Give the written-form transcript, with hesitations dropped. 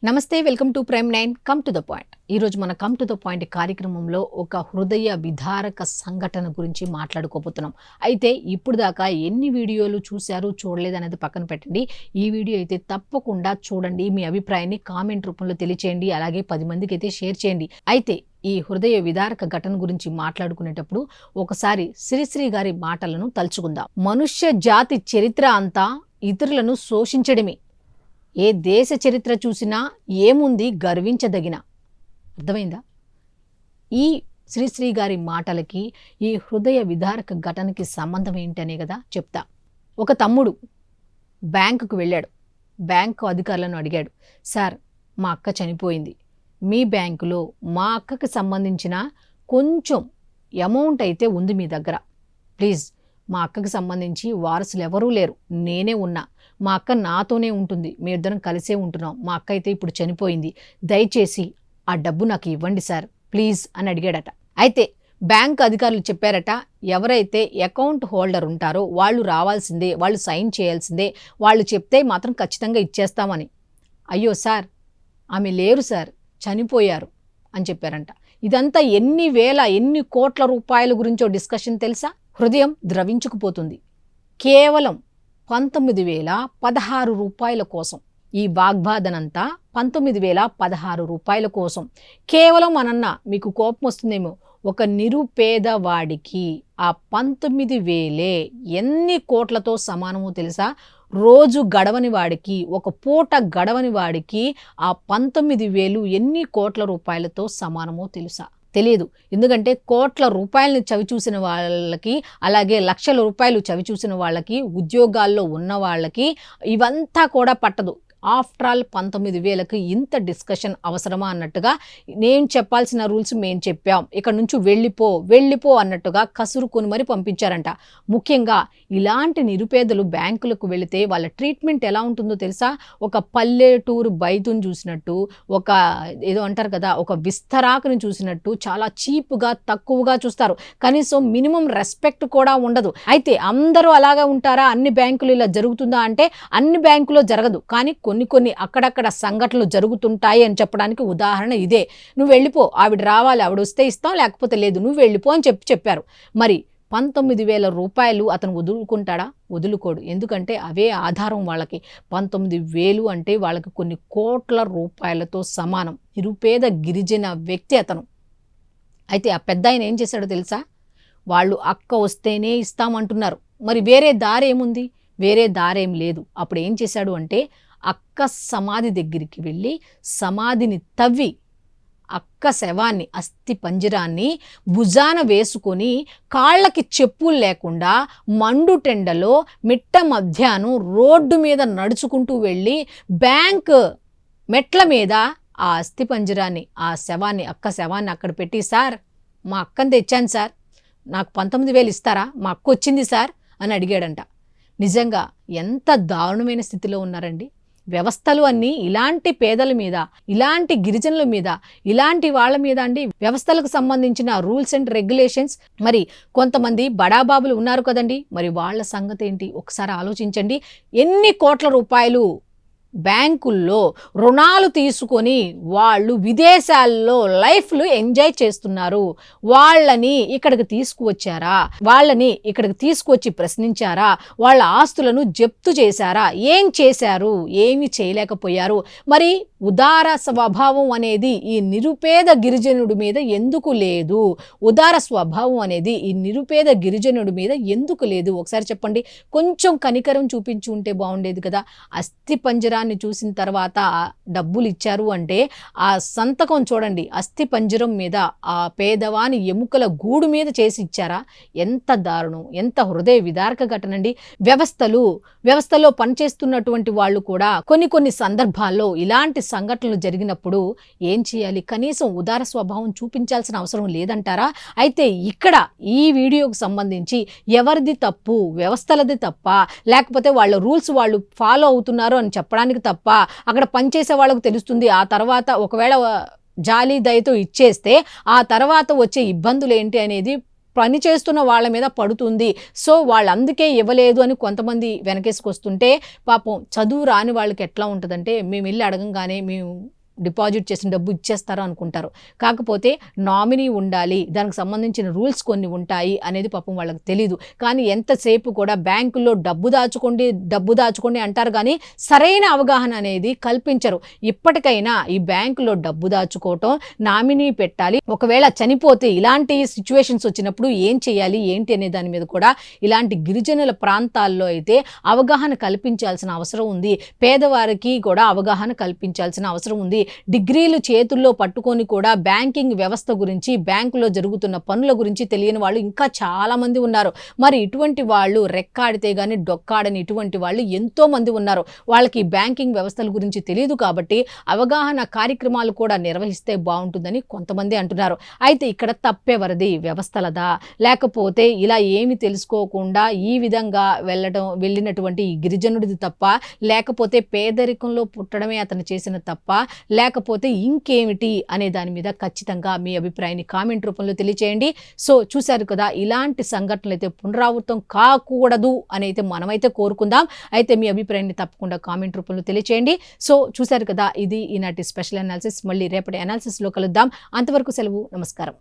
నమస్తే, welcome to prime 9 come to the point. ఈరోజు మన కమ్ టు ద పాయింట్ కార్యక్రమంలో ఒక హృదయ విదారక సంఘటన గురించి మాట్లాడుకోబోతున్నాం. అయితే ఇప్పుడు దాకా ఎన్ని వీడియోలు చూశారు చూడలేదు అనేది పక్కన పెట్టండి. ఈ వీడియో అయితే తప్పకుండా చూడండి. మీ అభిప్రాయాన్ని కామెంట్ రూపంలో తెలియచేయండి. అలాగే 10 మందికి అయితే షేర్ చేయండి. అయితే ఈ హృదయ విదారక ఘటన గురించి మాట్లాడుకునేటప్పుడు ఒకసారి శ్రీశ్రీ గారి మాటలను తలుచుకుందాం. మనుష్య జాతి చరిత్ర అంతా ఇతరులను శోషించడమే. ఏ దేశ చరిత్ర చూసినా ఏముంది గర్వించదగిన. అర్థమైందా? ఈ శ్రీశ్రీ గారి మాటలకి ఈ హృదయ విదారక ఘటనకి సంబంధం ఏంటనే కదా చెప్తా. ఒక తమ్ముడు బ్యాంకుకు వెళ్ళాడు. బ్యాంకు అధికారులను అడిగాడు, సార్ మా అక్క చనిపోయింది, మీ బ్యాంకులో మా అక్కకి సంబంధించిన కొంచెం అమౌంట్ అయితే ఉంది మీ దగ్గర, ప్లీజ్ మా అక్కకి సంబంధించి వారసులు ఎవరూ లేరు, నేనే ఉన్నా, మా అక్క నాతోనే ఉంటుంది, మీ ఇద్దరం కలిసే ఉంటున్నాం, మా అక్క అయితే ఇప్పుడు చనిపోయింది, దయచేసి ఆ డబ్బు నాకు ఇవ్వండి సార్ ప్లీజ్ అని అడిగాడట. అయితే బ్యాంక్ అధికారులు చెప్పారట, ఎవరైతే అకౌంట్ హోల్డర్ ఉంటారో వాళ్ళు రావాల్సిందే, వాళ్ళు సైన్ చేయాల్సిందే, వాళ్ళు చెప్తే మాత్రం ఖచ్చితంగా ఇచ్చేస్తామని. అయ్యో సార్ ఆమె లేరు సార్, చనిపోయారు అని చెప్పారంట. ఇదంతా ఎన్ని కోట్ల రూపాయల గురించో డిస్కషన్ తెలుసా? హృదయం ద్రవించుకుపోతుంది. కేవలం 19,016 రూపాయల కోసం ఈ వాగ్వాదనంతా 19,016 రూపాయల కోసం. కేవలం అనన్న మీకు కోపం వస్తుందేమో, ఒక నిరుపేదవాడికి ఆ 19,000 ఎన్ని కోట్లతో సమానమో తెలుసా? రోజు గడవని వాడికి, ఒక పూట గడవని వాడికి ఆ 19,000 ఎన్ని కోట్ల రూపాయలతో సమానమో తెలుసా? తెలియదు. ఎందుకంటే కోట్ల రూపాయలని చవిచూసిన వాళ్ళకి, అలాగే లక్షల రూపాయలు చవిచూసిన వాళ్ళకి, ఉద్యోగాల్లో ఉన్న వాళ్ళకి ఇవంతా కూడా పట్టదు. ఆఫ్టర్ ఆల్ 19,000కి ఇంత డిస్కషన్ అవసరమా అన్నట్టుగా, నేను చెప్పాల్సిన రూల్స్ మేము చెప్పాం, ఇక్కడ నుంచి వెళ్ళిపో అన్నట్టుగా కసురుకొని మరి పంపించారంట. ముఖ్యంగా ఇలాంటి నిరుపేదలు బ్యాంకులకు వెళితే వాళ్ళ ట్రీట్మెంట్ ఎలా ఉంటుందో తెలుసా? ఒక పల్లెటూరు బైతుని చూసినట్టు, ఒక ఏదో అంటారు కదా, ఒక విస్తరాకుని చూసినట్టు చాలా చీప్గా తక్కువగా చూస్తారు. కనీసం మినిమం రెస్పెక్ట్ కూడా ఉండదు. అయితే అందరూ అలాగా ఉంటారా? అన్ని బ్యాంకులు ఇలా జరుగుతుందా అంటే అన్ని బ్యాంకులో జరగదు, కానీ కొన్ని అక్కడక్కడ సంఘటనలు జరుగుతుంటాయి అని చెప్పడానికి ఉదాహరణ ఇదే. నువ్వు వెళ్ళిపో, ఆవిడ రావాలి, ఆవిడ వస్తే ఇస్తాం, లేకపోతే లేదు, నువ్వు వెళ్ళిపో అని చెప్పారు. మరి 19,000 రూపాయలు అతను వదులుకుంటాడా? వదులుకోడు. ఎందుకంటే అవే ఆధారం వాళ్ళకి. 19,000 అంటే వాళ్ళకి కొన్ని కోట్ల రూపాయలతో సమానం. నిరుపేద గిరిజన వ్యక్తి అతను. అయితే ఆ పెద్ద ఆయన ఏం చేశాడో తెలుసా? వాళ్ళు అక్క వస్తేనే ఇస్తామంటున్నారు, మరి వేరే దారేముంది? వేరే దారేం లేదు. అప్పుడు ఏం చేశాడు అంటే, అక్క సమాధి దగ్గరికి వెళ్ళి సమాధిని తవ్వి అక్క శవాన్ని, అస్థి పంజరాన్ని భుజాన వేసుకొని కాళ్ళకి చెప్పులు లేకుండా మండుటెండలో మిట్ట మధ్యాహ్నం రోడ్డు మీద నడుచుకుంటూ వెళ్ళి బ్యాంక్ మెట్ల మీద ఆ అస్థి పంజరాన్ని, ఆ శవాన్ని, అక్క శవాన్ని అక్కడ పెట్టి, సార్ మా అక్కని తెచ్చాను సార్, నాకు 19,000 ఇస్తారా, మా అక్క వచ్చింది సార్ అని అడిగాడంట. నిజంగా ఎంత దారుణమైన స్థితిలో ఉన్నారండి వ్యవస్థలు అన్నీ. ఇలాంటి పేదల మీద, ఇలాంటి గిరిజనుల మీద, ఇలాంటి వాళ్ళ మీద అండి వ్యవస్థలకు సంబంధించిన రూల్స్ అండ్ రెగ్యులేషన్స్. మరి కొంతమంది బడాబాబులు ఉన్నారు కదండి, మరి వాళ్ళ సంగతి ఏంటి ఒకసారి ఆలోచించండి. ఎన్ని కోట్ల రూపాయలు బ్యాంకుల్లో రుణాలు తీసుకొని వాళ్ళు విదేశాల్లో లైఫ్లు ఎంజాయ్ చేస్తున్నారు. వాళ్ళని ఇక్కడికి తీసుకువచ్చారా? వాళ్ళని ఇక్కడికి తీసుకువచ్చి ప్రశ్నించారా? వాళ్ళ ఆస్తులను జప్తు చేశారా? ఏం చేశారు? ఏమి చేయలేకపోయారు. మరి ఉదార స్వభావం అనేది ఈ నిరుపేద గిరిజనుడి మీద ఎందుకు లేదు? ఉదార స్వభావం అనేది ఈ నిరుపేద గిరిజనుడి మీద ఎందుకు లేదు? ఒకసారి చెప్పండి. కొంచెం కనికరం చూపించి ఉంటే బాగుండేది కదా. అస్థి పంజరాన్ని చూసిన తర్వాత డబ్బులు ఇచ్చారు అంటే ఆ సంతకం చూడండి, అస్థి పంజరం మీద ఆ పేదవాని ఎముకల గూడు మీద చేసి ఇచ్చారా? ఎంత దారుణం, ఎంత హృదయ విదారక ఘటనండి. వ్యవస్థలో పనిచేస్తున్నటువంటి వాళ్ళు కూడా కొన్ని సందర్భాల్లో ఇలాంటి సంఘటనలు జరిగినప్పుడు ఏం చేయాలి? కనీసం ఉదార స్వభావం చూపించాల్సిన అవసరం లేదంటారా? అయితే ఇక్కడ ఈ వీడియోకు సంబంధించి ఎవరిది తప్పు? వ్యవస్థలది తప్ప, లేకపోతే వాళ్ళ రూల్స్ వాళ్ళు ఫాలో అవుతున్నారు అని చెప్పడానికి తప్ప? అక్కడ పనిచేసే వాళ్ళకు తెలుస్తుంది. ఆ తర్వాత ఒకవేళ జాలి దయతో ఇచ్చేస్తే ఆ తర్వాత వచ్చే ఇబ్బందులు ఏంటి అనేది పని చేస్తున్న వాళ్ళ మీద పడుతుంది. సో వాళ్ళు అందుకే ఇవ్వలేదు అని కొంతమంది వెనకేసుకొస్తుంటే పాపం చదువు రాని వాళ్ళకి ఎట్లా ఉంటుందంటే మేము వెళ్ళి అడగంగానే మేము డిపాజిట్ చేసిన డబ్బు ఇచ్చేస్తారా అనుకుంటారు. కాకపోతే నామినీ ఉండాలి, దానికి సంబంధించిన రూల్స్ కొన్ని ఉంటాయి అనేది పాపం వాళ్ళకి తెలీదు. కానీ ఎంతసేపు కూడా బ్యాంకుల్లో డబ్బు దాచుకోండి అంటారు కానీ సరైన అవగాహన అనేది కల్పించరు. ఇప్పటికైనా ఈ బ్యాంకులో డబ్బు దాచుకోవటం, నామినీ పెట్టాలి, ఒకవేళ చనిపోతే ఇలాంటి సిచ్యువేషన్స్ వచ్చినప్పుడు ఏం చేయాలి ఏంటి అనే దాని మీద కూడా ఇలాంటి గిరిజనుల ప్రాంతాల్లో అయితే అవగాహన కల్పించాల్సిన అవసరం ఉంది. పేదవారికి కూడా అవగాహన కల్పించాల్సిన అవసరం ఉంది. డిగ్రీలు చేతుల్లో పట్టుకొని కూడా బ్యాంకింగ్ వ్యవస్థ గురించి, బ్యాంకులో జరుగుతున్న పనుల గురించి తెలియని వాళ్ళు ఇంకా చాలా మంది ఉన్నారు. మరి ఇటువంటి వాళ్ళు రెక్కాడితే గానీ డొక్కాడని ఇటువంటి వాళ్ళు ఎంతో మంది ఉన్నారు. వాళ్ళకి బ్యాంకింగ్ వ్యవస్థల గురించి తెలియదు కాబట్టి అవగాహన కార్యక్రమాలు కూడా నిర్వహిస్తే బాగుంటుందని కొంతమంది అంటున్నారు. అయితే ఇక్కడ తప్పెవరిది? వ్యవస్థలదా? లేకపోతే ఇలా ఏమి తెలుసుకోకుండా ఈ విధంగా వెళ్ళినటువంటి ఈ గిరిజనుడిది తప్ప, లేకపోతే పేదరికంలో పుట్టడమే అతను చేసిన తప్ప, లేకపోతే ఇంకేమిటి అనే దాని మీద ఖచ్చితంగా మీ అభిప్రాయాన్ని కామెంట్ రూపంలో తెలియచేయండి. సో చూశారు కదా, ఇలాంటి సంఘటనలు అయితే పునరావృతం కాకూడదు అని అయితే మనమైతే కోరుకుందాం. అయితే మీ అభిప్రాయాన్ని తప్పకుండా కామెంట్ రూపంలో తెలియచేయండి. సో చూశారు కదా, ఇది ఈనాటి స్పెషల్ అనాలిసిస్. మళ్ళీ రేపటి అనాలిసిస్లో కలుద్దాం. అంతవరకు సెలవు. నమస్కారం.